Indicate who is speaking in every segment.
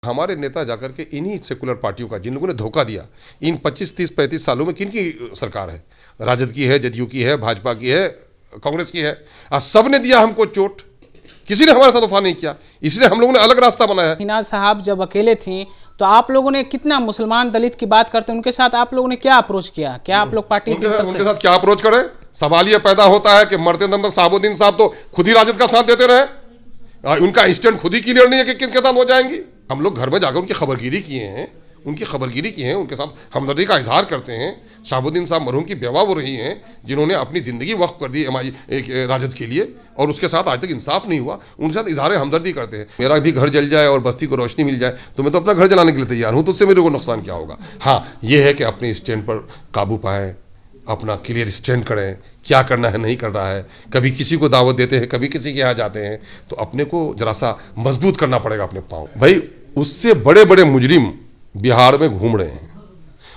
Speaker 1: हमारे नेता जाकर के इन्हीं सेकुलर पार्टियों का, जिन लोगों ने धोखा दिया इन 25, 30, 35 सालों में, किन की सरकार है? राजद की है, जदयू की है, भाजपा की है, कांग्रेस की है। सब ने दिया हमको चोट, किसी ने हमारे साथ वफा नहीं किया, इसलिए हम लोगों ने अलग रास्ता बनाया।
Speaker 2: हिना साहब जब अकेले थी तो आप लोगों ने कितना मुसलमान दलित की बात करते हैं, उनके साथ आप लोगों ने क्या अप्रोच किया? क्या आप लोग पार्टी
Speaker 1: उनके साथ क्या अप्रोच करें? सवाल ये पैदा होता है कि मरते दम तक शहाबुद्दीन साहब तो खुद ही राजद का साथ देते रहे। उनका इंस्टेंट खुद ही क्लियर नहीं है कि किनके साथ हो जाएंगी। हम लोग घर में जाकर उनकी खबरगिरी किए हैं, उनके साथ हमदर्दी का इजहार करते हैं। शहाबुद्दीन साहब मरहूम की बेवा वो रही हैं जिन्होंने अपनी ज़िंदगी वक्फ कर दी राजद के लिए, और उसके साथ आज तक इंसाफ नहीं हुआ। उनके साथ इजहार हमदर्दी करते हैं। मेरा भी घर जल जाए और बस्ती को रोशनी मिल जाए तो मैं तो अपना घर जलाने के लिए तैयार हूँ, तो उससे मेरे को नुकसान क्या होगा? हाँ, ये है कि अपने स्टैंड पर काबू पाएँ, अपना क्लियर स्टैंड करें, क्या करना है नहीं कर रहा है। कभी किसी को दावत देते हैं, कभी किसी के यहाँ जाते हैं, तो अपने को जरा सा मजबूत करना पड़ेगा अपने पाँव। भाई, उससे बड़े बड़े मुजरिम बिहार में घूम रहे हैं।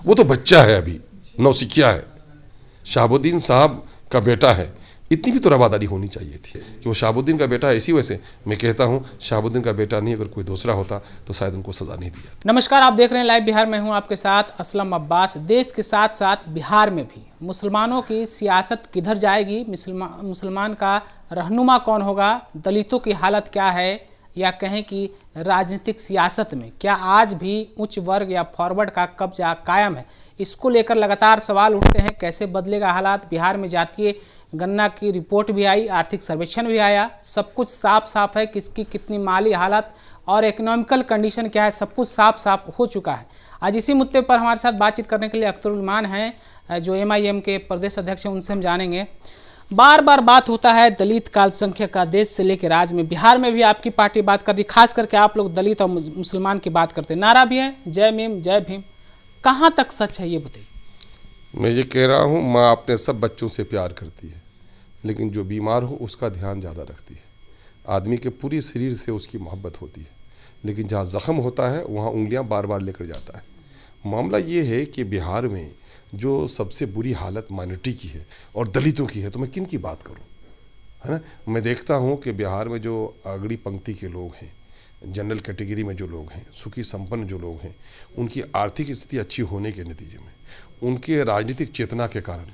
Speaker 1: वो तो बच्चा है, अभी नौसिखिया है, शहाबुद्दीन साहब का बेटा है। इतनी भी तो रवादारी होनी चाहिए थी कि वो शहाबुद्दीन का बेटा है। इसी वजह से मैं कहता हूँ, शहाबुद्दीन का बेटा नहीं, अगर कोई दूसरा होता तो शायद उनको सजा नहीं दी जाती।
Speaker 2: नमस्कार, आप देख रहे हैं लाइव बिहार में हूँ आपके साथ असलम अब्बास। देश के साथ साथ बिहार में भी मुसलमानों की सियासत किधर जाएगी, मुसलमान का रहनुमा कौन होगा, दलितों की हालत क्या है, या कहें कि राजनीतिक सियासत में क्या आज भी उच्च वर्ग या फॉरवर्ड का कब्जा कायम है, इसको लेकर लगातार सवाल उठते हैं। कैसे बदलेगा हालात? बिहार में जातीय गणना की रिपोर्ट भी आई, आर्थिक सर्वेक्षण भी आया, सब कुछ साफ साफ है। किसकी कितनी माली हालत और इकोनॉमिकल कंडीशन क्या है, सब कुछ साफ साफ हो चुका है। आज इसी मुद्दे पर हमारे साथ बातचीत करने के लिए अख्तरुल इमान हैं, जो MIM के प्रदेश अध्यक्ष हैं, उनसे हम जानेंगे। बार बार बात होता है दलित का, अल्पसंख्यक का, देश से लेकर राज्य में, बिहार में भी आपकी पार्टी बात कर रही, खास करके आप लोग दलित और मुसलमान की बात करते हैं। नारा भी है जय मीम जय भीम, कहाँ तक सच है ये बताइए।
Speaker 1: मैं ये कह रहा हूँ, माँ अपने सब बच्चों से प्यार करती है, लेकिन जो बीमार हो उसका ध्यान ज़्यादा रखती है। आदमी के पूरी शरीर से उसकी मोहब्बत होती है, लेकिन जहाँ ज़ख्म होता है वहाँ उंगलियाँ बार बार लेकर जाता है। मामला ये है कि बिहार में जो सबसे बुरी हालत माइनॉरिटी की है और दलितों की है, तो मैं किन की बात करूं, है ना? मैं देखता हूं कि बिहार में जो अगड़ी पंक्ति के लोग हैं, जनरल कैटेगरी में जो लोग हैं, सुखी संपन्न जो लोग हैं, उनकी आर्थिक स्थिति अच्छी होने के नतीजे में, उनके राजनीतिक चेतना के कारण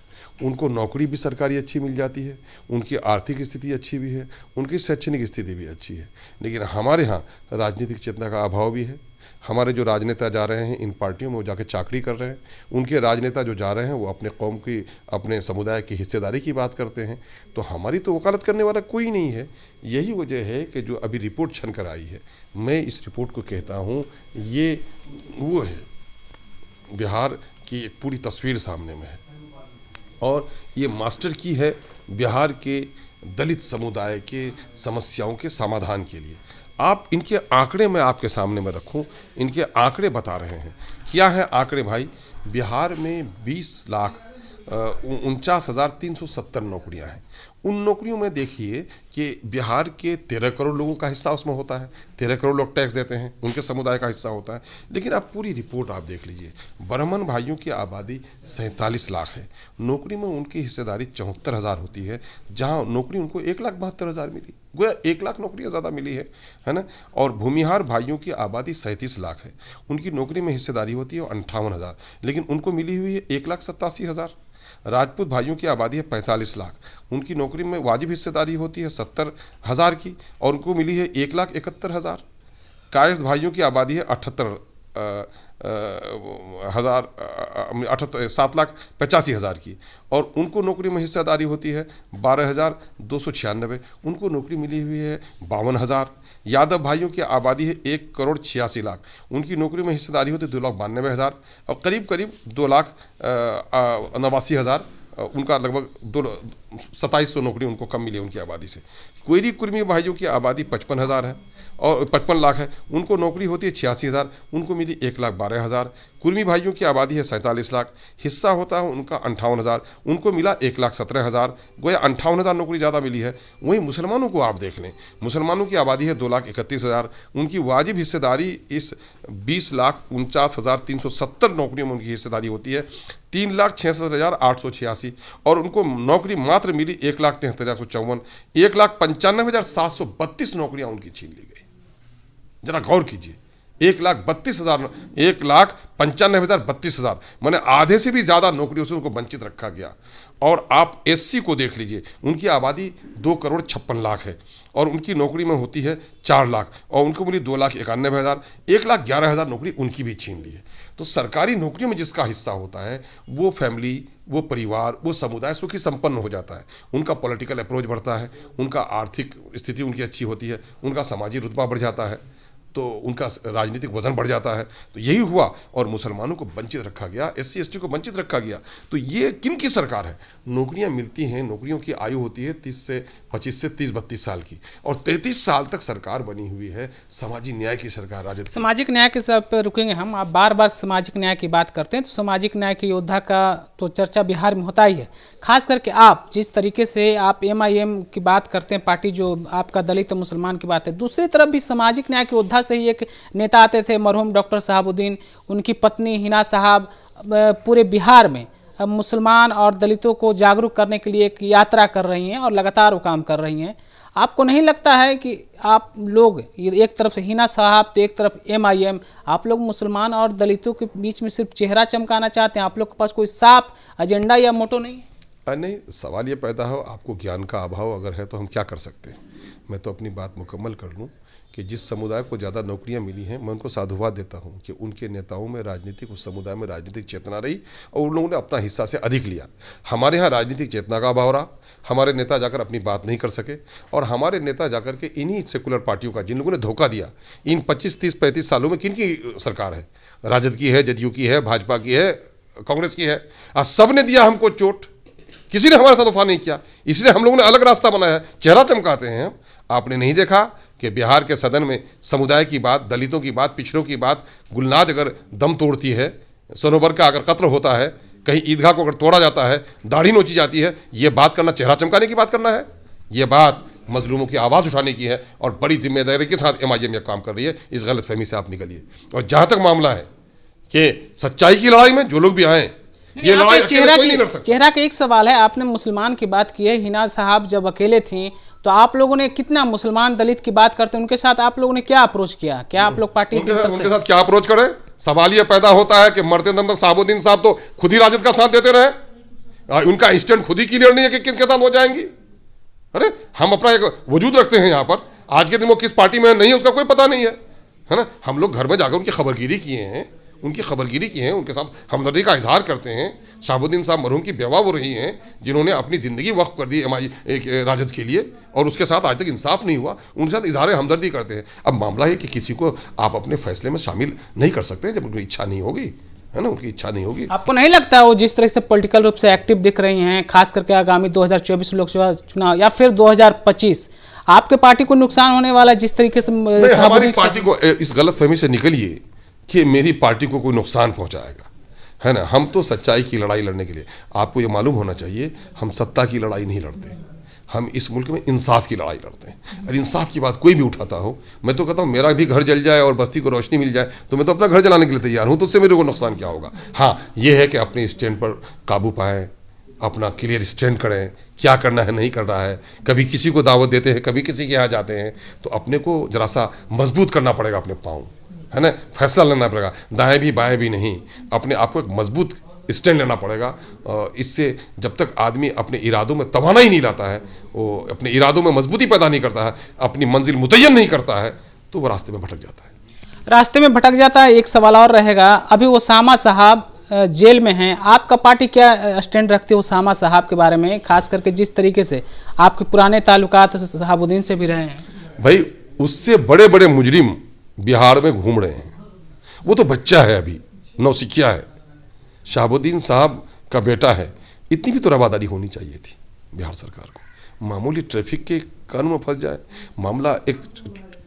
Speaker 1: उनको नौकरी भी सरकारी अच्छी मिल जाती है, उनकी आर्थिक स्थिति अच्छी भी है, उनकी शैक्षणिक स्थिति भी अच्छी है। लेकिन हमारे यहाँ राजनीतिक चेतना का अभाव भी है। हमारे जो राजनेता जा रहे हैं इन पार्टियों में, वो जाके चाकरी कर रहे हैं। उनके राजनेता जो जा रहे हैं वो अपने कौम की, अपने समुदाय की हिस्सेदारी की बात करते हैं। तो हमारी तो वकालत करने वाला कोई नहीं है। यही वजह है कि जो अभी रिपोर्ट छन कर आई है, मैं इस रिपोर्ट को कहता हूँ ये वो है, बिहार की एक पूरी तस्वीर सामने में है, और ये मास्टर की है बिहार के दलित समुदाय के समस्याओं के समाधान के लिए। आप इनके आंकड़े मैं आपके सामने में रखूं, इनके आंकड़े बता रहे हैं। क्या है आंकड़े भाई? बिहार में 20,49,370 नौकरियां हैं। उन नौकरियों में देखिए कि बिहार के 13 करोड़ लोगों का हिस्सा उसमें होता है। 13 करोड़ लोग टैक्स देते हैं, उनके समुदाय का हिस्सा होता है। लेकिन आप पूरी रिपोर्ट आप देख लीजिए, ब्राह्मण भाइयों की आबादी 47 लाख है। नौकरी में उनकी हिस्सेदारी 74,000 होती है, जहाँ नौकरी उनको 1,72,000 मिली, गोया 1 लाख नौकरियाँ ज़्यादा मिली है ना। और भूमिहार भाइयों की आबादी 37 लाख है, उनकी नौकरी में हिस्सेदारी होती है 58,000, लेकिन उनको मिली हुई है 1,87,000। राजपूत भाइयों की आबादी है 45 लाख, उनकी नौकरी में वाजिब हिस्सेदारी होती है 70,000 की, और उनको मिली है 1,71,000। कायस्थ भाइयों की आबादी है 7,85,000 की, और उनको नौकरी में हिस्सेदारी होती है 12,296, उनको नौकरी मिली हुई है 52,000। यादव भाइयों की आबादी है 1,86,00,000, उनकी नौकरी में हिस्सेदारी होती है 2,92,000, और करीब करीब 2,89,000 उनका लगभग 2,2700 नौकरी उनको कम मिली उनकी आबादी से। कोयरी कुर्मी भाइयों की आबादी 55,000 है और 55 लाख है, उनको नौकरी होती है 86,000, उनको मिली 1,12,000। कुर्मी भाइयों की आबादी है 47 लाख, हिस्सा होता है उनका 58,000, उनको मिला 1,17,000, गोया 58,000 नौकरी ज़्यादा मिली है। वहीं मुसलमानों को आप देख लें, मुसलमानों की आबादी है 2,31,000, उनकी वाजिब हिस्सेदारी इस 20,49,370 नौकरियों में उनकी हिस्सेदारी होती है 3,66,886, और उनको नौकरी मात्र मिली 1,73,154, 1,95,732 नौकरियां उनकी छीन ली गई। जरा गौर कीजिए, 1,32,000, 1,95,032, मैंने आधे से भी ज़्यादा नौकरियों से उनको वंचित रखा गया। और आप एससी को देख लीजिए, उनकी आबादी 2,56,00,000 है और उनकी नौकरी में होती है 4 लाख, और उनको मिली 2,91,000, 1,11,000 नौकरी उनकी भी छीन ली है। तो सरकारी नौकरियों में जिसका हिस्सा होता है वो फैमिली, वो परिवार, वो समुदाय सुखी संपन्न हो जाता है, उनका पॉलिटिकल अप्रोच बढ़ता है, उनका आर्थिक स्थिति उनकी अच्छी होती है, उनका सामाजिक रुतबा बढ़ जाता है, तो उनका राजनीतिक वजन बढ़ जाता है। तो यही हुआ और मुसलमानों को वंचित रखा गया, एससी एसटी को वंचित रखा गया। तो ये किन की सरकार है? नौकरियां मिलती हैं, नौकरियों की आयु होती है 25 से 30-32 साल की, और 33 साल तक सरकार बनी हुई है सामाजिक न्याय की सरकार, राजद।
Speaker 2: सामाजिक न्याय के सब पे रुकेंगे हम। आप बार बार सामाजिक न्याय की बात करते हैं, तो सामाजिक न्याय के योद्धा का तो चर्चा बिहार में होता ही है। खास करके आप जिस तरीके से आप MIM की बात करते हैं, पार्टी जो आपका दलित मुसलमान की बात है, दूसरी तरफ भी सामाजिक न्याय के योद्धा से ही एक नेता आते थे मरहूम डॉक्टर शहाबुद्दीन, उनकी पत्नी हिना साहब पूरे बिहार में मुसलमान और दलितों को जागरूक करने के लिए एक यात्रा कर रही हैं और लगातार वो काम कर रही हैं। आपको नहीं लगता है कि आप लोग एक तरफ से हिना साहब तो एक तरफ MIM, आप लोग मुसलमान और दलितों के बीच में सिर्फ चेहरा चमकाना चाहते हैं? आप लोग के पास कोई साफ एजेंडा या मोटो नहीं है?
Speaker 1: नहीं, सवाल ये पैदा हो आपको ज्ञान का अभाव अगर है तो हम क्या कर सकते हैं। मैं तो अपनी बात मुकम्मल कर लूँ कि जिस समुदाय को ज़्यादा नौकरियां मिली हैं, मैं उनको साधुवाद देता हूं कि उनके नेताओं में राजनीतिक, उस समुदाय में राजनीतिक चेतना रही और उन लोगों ने अपना हिस्सा से अधिक लिया। हमारे यहाँ राजनीतिक चेतना का अभाव रहा, हमारे नेता जाकर अपनी बात नहीं कर सके, और हमारे नेता जाकर के इन्हीं सेकुलर पार्टियों का, जिन लोगों ने धोखा दिया, इन 25, 30, 35 सालों में किन की सरकार है? राजद की है, जदयू की है, भाजपा की है, कांग्रेस की है, आज सब ने दिया हमको चोट, किसी ने हमारे साथ वफा नहीं किया। इसलिए हम लोगों ने अलग रास्ता बनाया है, चेहरा चमकाते हैं। आपने नहीं देखा कि बिहार के सदन में समुदाय की बात, दलितों की बात, पिछड़ों की बात, गुलनाज अगर दम तोड़ती है, सनोबर का अगर कत्ल होता है, कहीं ईदगाह को अगर तोड़ा जाता है, दाढ़ी नोची जाती है, ये बात करना चेहरा चमकाने की बात करना है? ये बात मजलूमों की आवाज़ उठाने की है, और बड़ी जिम्मेदारी के साथ MIM ये काम कर रही है। इस गलतफहमी से आप निकलिए। और जहाँ तक मामला है कि सच्चाई की लड़ाई में जो लोग भी आए, ये लड़ाई
Speaker 2: चेहरा का एक सवाल है। आपने मुसलमान की बात की है, हिना साहब जब अकेले थी तो आप लोगों ने कितना मुसलमान दलित की बात करते हैं, उनके साथ आप लोगों ने क्या अप्रोच किया? क्या आप लोग पार्टी
Speaker 1: उनके साथ क्या अप्रोच करें? सवाल ये पैदा होता है कि मरते दम तक शहाबुद्दीन साहब तो खुद ही राजद का साथ देते रहे, उनका इंस्टेंट खुद ही क्लियर नहीं है कि किनके साथ हो जाएंगी। अरे हम अपना एक वजूद रखते हैं यहाँ पर, आज के दिन वो किस पार्टी में नहीं है उसका कोई पता नहीं है ना। हम लोग घर में जाकर उनकी खबरगिरी किए हैं, उनके साथ हमदर्दी का इजहार करते हैं। शहाबुद्दीन साहब मरहूम की बेवा वो रही हैं जिन्होंने अपनी ज़िंदगी वक्फ कर दी राजद के लिए, और उसके साथ आज तक इंसाफ नहीं हुआ, उनके साथ इजहार हमदर्दी करते हैं। अब मामला है कि किसी को आप अपने फैसले में शामिल नहीं कर सकते जब उनकी इच्छा नहीं होगी, है ना, उनकी इच्छा नहीं होगी।
Speaker 2: आपको नहीं लगता वो जिस तरह से पॉलिटिकल रूप से एक्टिव दिख रही हैं, खास करके आगामी 2024 लोकसभा चुनाव या फिर 2025, आपके पार्टी को नुकसान होने वाला जिस तरीके से?
Speaker 1: हमारी पार्टी को इस गलतफहमी से निकलिए कि मेरी पार्टी को कोई नुकसान पहुंचाएगा, है ना। हम तो सच्चाई की लड़ाई लड़ने के लिए, आपको ये मालूम होना चाहिए, हम सत्ता की लड़ाई नहीं लड़ते, हम इस मुल्क में इंसाफ की लड़ाई लड़ते हैं। और इंसाफ की बात कोई भी उठाता हो, मैं तो कहता हूँ मेरा भी घर जल जाए और बस्ती को रोशनी मिल जाए तो मैं तो अपना घर जलाने के लिए तैयार हूँ, तो उससे मेरे को नुकसान क्या होगा। हाँ, ये है कि अपने स्टैंड पर काबू पाएँ, अपना क्लियर स्टैंड करें, क्या करना है नहीं कर रहा है। कभी किसी को दावत देते हैं, कभी किसी के यहाँ जाते हैं, तो अपने को जरा सा मजबूत करना पड़ेगा अपने पाँव, है ना, फैसला लेना पड़ेगा, दाएं भी बाएं भी नहीं, अपने आप को एक मजबूत स्टैंड लेना पड़ेगा। इससे जब तक आदमी अपने इरादों में तवानाई नहीं लाता है, वो अपने इरादों में मजबूती पैदा नहीं करता है, अपनी मंजिल मुतय्यन नहीं करता है, तो वो रास्ते में भटक जाता है। एक सवाल और रहेगा, अभी उसामा साहब जेल में हैं, आपका पार्टी क्या स्टैंड रखती है उसामा साहब के बारे में, खास करके जिस तरीके से आपके पुराने ताल्लुकात शहाबुद्दीन से भी रहे हैं? भाई, उससे बड़े बड़े मुजरिम बिहार में घूम रहे हैं, वो तो बच्चा है, अभी नौसिखिया है। शहाबुद्दीन साहब का बेटा है, इतनी भी तो रवादारी होनी चाहिए थी बिहार सरकार को। मामूली ट्रैफिक के कानून में फंस जाए, मामला एक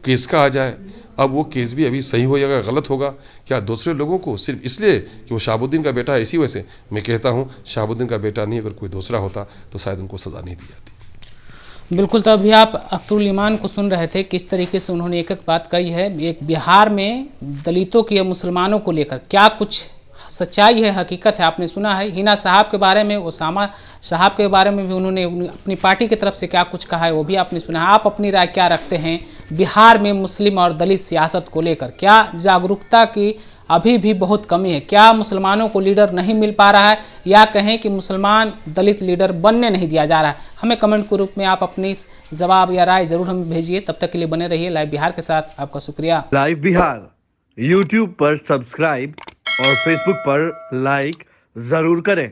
Speaker 1: केस का आ जाए, अब वो केस भी अभी सही हो जाएगा गलत होगा क्या? दूसरे लोगों को सिर्फ इसलिए कि वो शहाबुद्दीन का बेटा है, इसी वजह से मैं कहता हूँ शहाबुद्दीन का बेटा नहीं, अगर कोई दूसरा होता तो शायद उनको सज़ा नहीं दी जाती।
Speaker 2: बिल्कुल। तो अभी आप अख्तरुल ईमान को सुन रहे थे, किस तरीके से उन्होंने एक बात कही है, एक बिहार में दलितों की या मुसलमानों को लेकर क्या कुछ सच्चाई है, हकीकत है, आपने सुना है। हिना साहब के बारे में, उसामा साहब के बारे में भी उन्होंने अपनी पार्टी की तरफ से क्या कुछ कहा है, वो भी आपने सुना है। आप अपनी राय क्या रखते हैं बिहार में मुस्लिम और दलित सियासत को लेकर? क्या जागरूकता की अभी भी बहुत कमी है? क्या मुसलमानों को लीडर नहीं मिल पा रहा है, या कहें कि मुसलमान दलित लीडर बनने नहीं दिया जा रहा है? हमें कमेंट के रूप में आप अपनी जवाब या राय जरूर हमें भेजिए। तब तक के लिए बने रहिए लाइव बिहार के साथ। आपका शुक्रिया।
Speaker 3: लाइव बिहार यूट्यूब पर सब्सक्राइब और फेसबुक पर लाइक जरूर करें।